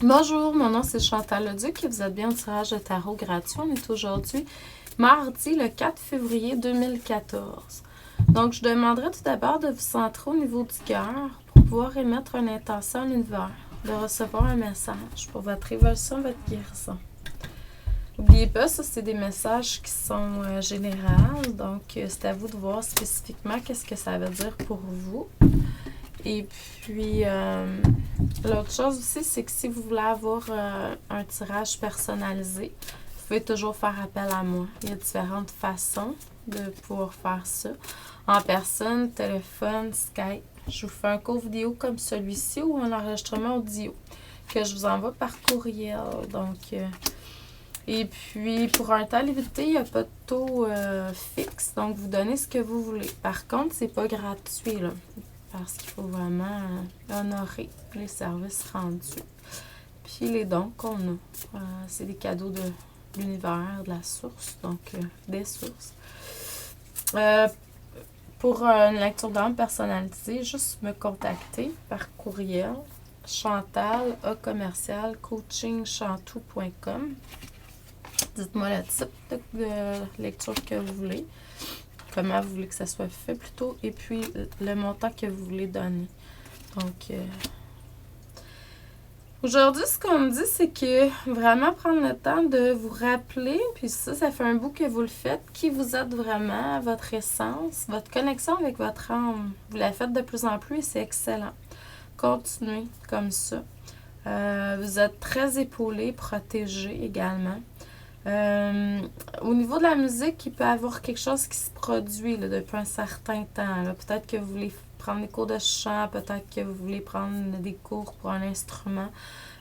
Bonjour, mon nom c'est Chantal Leduc et vous êtes bien au tirage de tarot gratuit. On est aujourd'hui mardi le 4 février 2014. Donc, je demanderai tout d'abord de vous centrer au niveau du cœur pour pouvoir émettre une intention à l'univers, de recevoir un message pour votre évolution, votre guérison. N'oubliez pas, ça c'est des messages qui sont généraux, donc c'est à vous de voir spécifiquement qu'est-ce que ça veut dire pour vous. Et puis, l'autre chose aussi, c'est que si vous voulez avoir un tirage personnalisé, vous pouvez toujours faire appel à moi. Il y a différentes façons de pouvoir faire ça. En personne, téléphone, Skype. Je vous fais un cours vidéo comme celui-ci ou un enregistrement audio que je vous envoie par courriel. Donc, et puis, pour un temps limité, il n'y a pas de taux fixe. Donc, vous donnez ce que vous voulez. Par contre, c'est pas gratuit, là. Parce qu'il faut vraiment honorer les services rendus. Puis les dons qu'on a. C'est des cadeaux de l'univers, de la source, donc des sources. Pour une lecture d'âme personnalisée, juste me contacter par courriel chantal@coachingchantou.com. Dites-moi le type de lecture que vous voulez. Comment vous voulez que ça soit fait plutôt, et puis le montant que vous voulez donner. Donc, aujourd'hui, ce qu'on me dit, c'est que vraiment prendre le temps de vous rappeler, puis ça fait un bout que vous le faites, qui vous êtes vraiment, votre essence, votre connexion avec votre âme. Vous la faites de plus en plus et c'est excellent. Continuez comme ça. Vous êtes très épaulé, protégé également. Au niveau de la musique, il peut y avoir quelque chose qui se produit là, depuis un certain temps. Peut-être que vous voulez prendre des cours de chant, peut-être que vous voulez prendre des cours pour un instrument,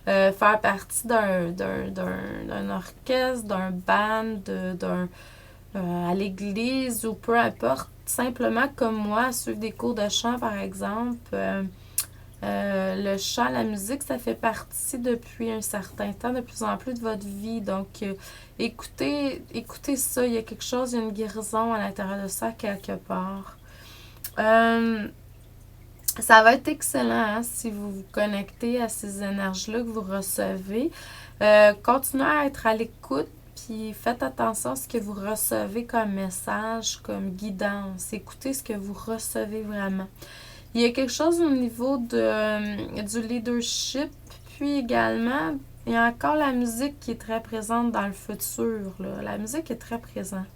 faire partie d'un orchestre, d'un band, à l'église ou peu importe. Simplement comme moi, suivre des cours de chant par exemple. Le chant, la musique, ça fait partie depuis un certain temps, de plus en plus de votre vie. Donc, écoutez ça. Il y a quelque chose, il y a une guérison à l'intérieur de ça, quelque part. Ça va être excellent si vous vous connectez à ces énergies-là que vous recevez. Continuez à être à l'écoute, puis faites attention à ce que vous recevez comme message, comme guidance. Écoutez ce que vous recevez vraiment. Il y a quelque chose au niveau du leadership, puis également, il y a encore la musique qui est très présente dans le futur. Là. La musique est très présente.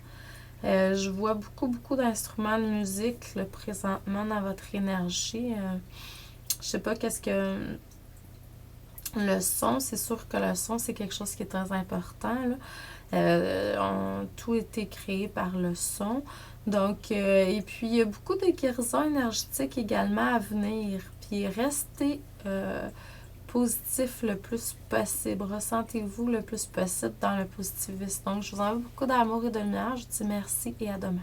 Je vois beaucoup d'instruments de musique là, présentement dans votre énergie. Je sais pas qu'est-ce que... Le son, c'est sûr que le son, c'est quelque chose qui est très important. Là. Tout a été créé par le son. Donc, et puis, il y a beaucoup de guérisons énergétiques également à venir. Puis, restez positif le plus possible. Ressentez-vous le plus possible dans le positivisme. Donc, je vous envoie beaucoup d'amour et de lumière. Je vous dis merci et à demain.